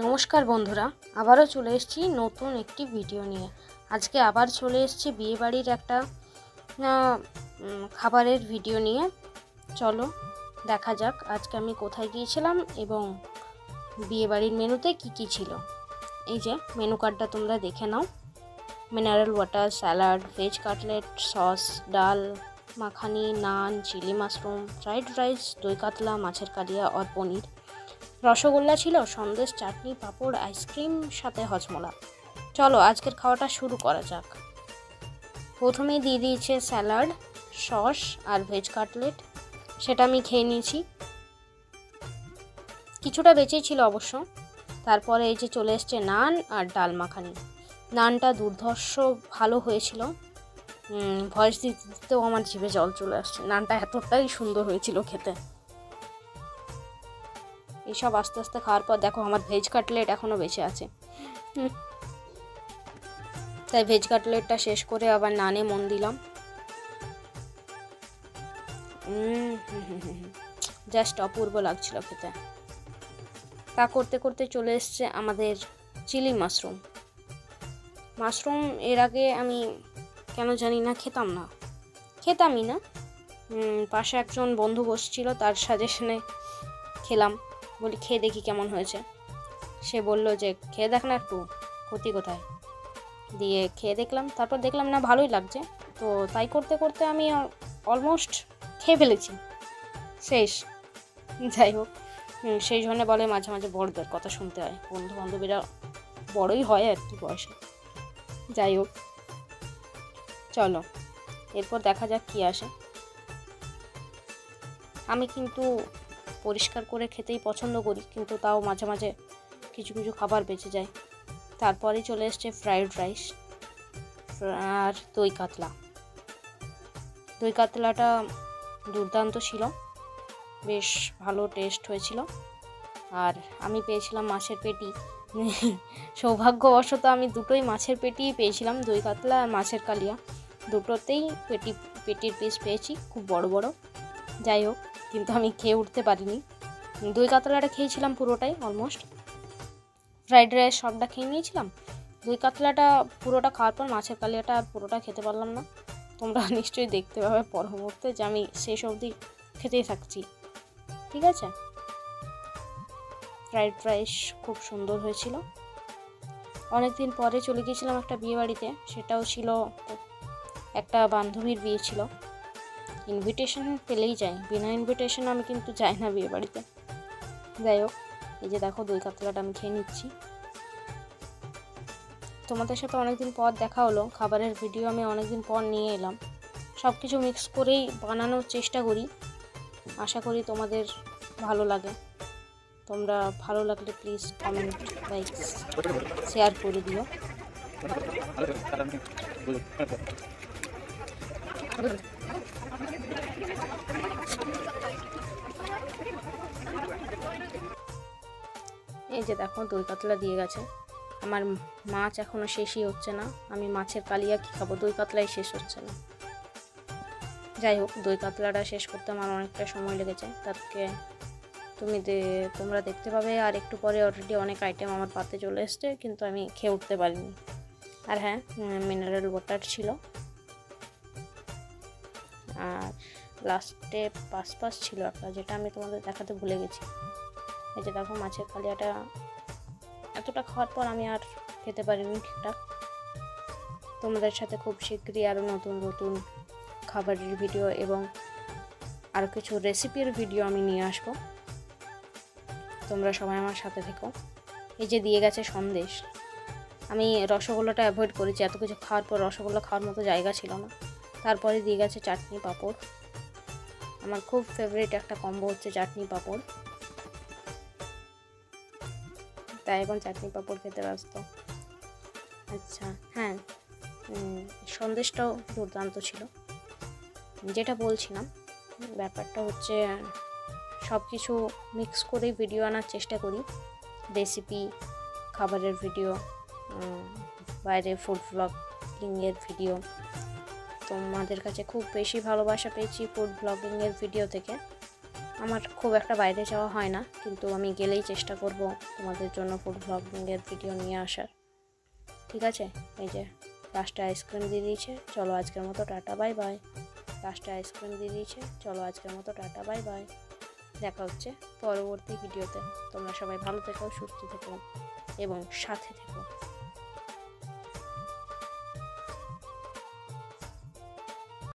নমস্কার বন্ধুরা, আবারও চলে এসেছি নতুন একটি ভিডিও নিয়ে। আজকে আবার চলে এসেছি বিয়েবাড়ির একটা খাবারের ভিডিও নিয়ে। চলো দেখা যাক আজকে আমি কোথায় গিয়েছিলাম এবং বিয়েবাড়ির মেনুতে কি কি ছিল। এই যে মেনু কার্ডটা তোমরা দেখে নাও। Mineral water, salad, veg cutlet, sauce, dal makhani, naan, chilli mushroom, fried rice, doi katla, মাছের কালিয়া আর পনির। রসগোল্লা ছিল, সন্দেশ, চাটনি, পাঁপড়, আইসক্রিম, সাথে হজমোলা। চলো আজকের খাওয়াটা শুরু করা যাক। প্রথমেই দিয়ে দিয়েছে স্যালাড, সস আর ভেজ কাটলেট। সেটা আমি খেয়ে নিয়েছি, কিছুটা বেঁচেই ছিল অবশ্য। তারপরে এই যে চলে এসছে নান আর ডাল মাখানি। নানটা দুর্ধর্ষ ভালো হয়েছিল, ভয়েস দিতেও আমার জিভে জল চলে আসছে। নানটা এতটাই সুন্দর হয়েছিল খেতে। এইসব আস্তে আস্তে খাওয়ার পর দেখো আমার ভেজ কাটলেট এখনও বেঁচে আছে, তাই ভেজ কাটলেটটা শেষ করে আবার নানে মন দিলাম। জাস্ট অপূর্ব লাগছিল খেতে। তা করতে করতে চলে এসছে আমাদের চিলি মাশরুম। মাশরুম এর আগে আমি কেন জানি না খেতামই না। পাশে একজন বন্ধু বসছিল, তার সাজেশনে খেলাম। বলি খেয়ে দেখি কেমন হয়েছে। সে বলল যে খেয়ে দেখ না, একটু ক্ষতি কোথায়। দিয়ে খেয়ে দেখলাম, তারপর দেখলাম না ভালোই লাগছে। তো তাই করতে করতে আমি অলমোস্ট খেয়ে ফেলেছি, শেষ। যাই হোক, সেই জন্য বলে মাঝে মাঝে বড়দের কথা শুনতে হয়, বন্ধু বান্ধবীরা বড়ই হয় আর কি বয়সে। যাই হোক, চলো এরপর দেখা যাক কি আসে। আমি কিন্তু পরিষ্কার করে খেতেই পছন্দ করি, কিন্তু তাও মাঝে মাঝে কিছু কিছু খাবার বেঁচে যায়। তারপরেই চলে এসছে ফ্রাইড রাইস আর দই কাতলা। দই কাতলাটা দুর্দান্ত ছিল, বেশ ভালো টেস্ট হয়েছিল। আর আমি পেয়েছিলাম মাছের পেটি। সৌভাগ্যবশত আমি দুটোই মাছের পেটিই পেয়েছিলাম, দই কাতলা আর মাছের কালিয়া। দুটোতেই পেটির পিস পেয়েছি, খুব বড় বড়। যাই হোক, কিন্তু আমি খেয়ে উঠতে পারিনি। দই কাতলাটা খেয়েছিলাম পুরোটাই অলমোস্ট। ফ্রাইড রাইস সবটা খেয়ে নিয়েছিলাম। দই কাতলাটা পুরোটা খাওয়ার পর মাছের কালিয়াটা আর পুরোটা খেতে পারলাম না। তোমরা নিশ্চয়ই দেখতে পাবে পর মুহূর্তে যে আমি শেষ অবধি খেতেই থাকছি। ঠিক আছে, ফ্রাইড রাইস খুব সুন্দর হয়েছিল। অনেকদিন পরে চলে গিয়েছিলাম একটা বিয়ে বাড়িতে, সেটাও ছিল একটা বান্ধবীর বিয়ে ছিল। ইনভিটেশন পেলেই যাই, বিনা ইনভিটেশন আমি কিন্তু যাই না বিয়ে বাড়িতে। যাই হোক, এই যে দেখো দই কাতলাটা আমি খেয়ে নিচ্ছি। তোমাদের সাথে অনেকদিন পর দেখা হলো, খাবারের ভিডিও আমি অনেকদিন পর নিয়ে এলাম। সব কিছু মিক্স করেই বানানোর চেষ্টা করি, আশা করি তোমাদের ভালো লাগে। তোমরা ভালো লাগলে প্লিজ কমেন্ট, লাইক, শেয়ার করে দিও। এই যে দেখো দই কাতলা দিয়ে গেছে। আমার মাছ এখনও শেষই হচ্ছে না। আমি মাছের কালিয়া কী খাবো, দই কাতলাই শেষ হচ্ছে না। যাই হোক, দই কাতলাটা শেষ করতে আমার অনেকটা সময় লেগেছে। তাকে তোমরা দেখতে পাবে আর একটু পরে অলরেডি অনেক আইটেম আমার পাতে চলে এসছে, কিন্তু আমি খেয়ে উঠতে পারিনি। আর হ্যাঁ, মিনারেল ওয়াটার ছিল। আর লাস্টে পাস ছিল একটা, যেটা আমি তোমাদের দেখাতে ভুলে গেছি। এই যে দেখো মাছের কালিয়াটা এতটা খাওয়ার পর আমি আর খেতে পারিনি ঠিকঠাক। তোমাদের সাথে খুব শীঘ্রই আরও নতুন নতুন খাবারের ভিডিও এবং আরও কিছু রেসিপির ভিডিও আমি নিয়ে আসবো। তোমরা সবাই আমার সাথে থেকো। এই যে দিয়ে গেছে সন্দেশ। আমি রসগোল্লাটা অ্যাভয়েড করেছি, এত কিছু খাওয়ার পর রসগোল্লা খাওয়ার মতো জায়গা ছিল না। তারপরে দিয়ে গেছে চাটনি পাঁপড়। আমার খুব ফেভারিট একটা কম্বো হচ্ছে চাটনি পাঁপড়, তাই এখন চাটনি পাঁপড় খেতে ব্যস্ত। আচ্ছা হ্যাঁ, সন্দেশটাও দুর্দান্ত ছিল। যেটা বলছিলাম, ব্যাপারটা হচ্ছে সব কিছু মিক্স করেই ভিডিও আনার চেষ্টা করি। রেসিপি, খাবারের ভিডিও, বাইরে ফুড ব্লগিংয়ের ভিডিও। তোমাদের কাছে খুব বেশি ভালোবাসা পেয়েছি ফুড ব্লগিংয়ের ভিডিও থেকে। আমার খুব একটা বাইরে যাওয়া হয় না, কিন্তু আমি গেলেই চেষ্টা করব তোমাদের জন্য ফুড ব্লগিংয়ের ভিডিও নিয়ে আসার। ঠিক আছে, এই যে লাস্টে আইসক্রিম দিয়ে দিয়েছে, চলো আজকের মতো টাটা বাই বাই। লাস্টে আইসক্রিম দিয়ে দিয়েছে, চলো আজকের মতো টাটা বাই বাই। দেখা হচ্ছে পরবর্তী ভিডিওতে। তোমরা সবাই ভালো থেকো, সুস্থ থেকো এবং সাথে থেকো।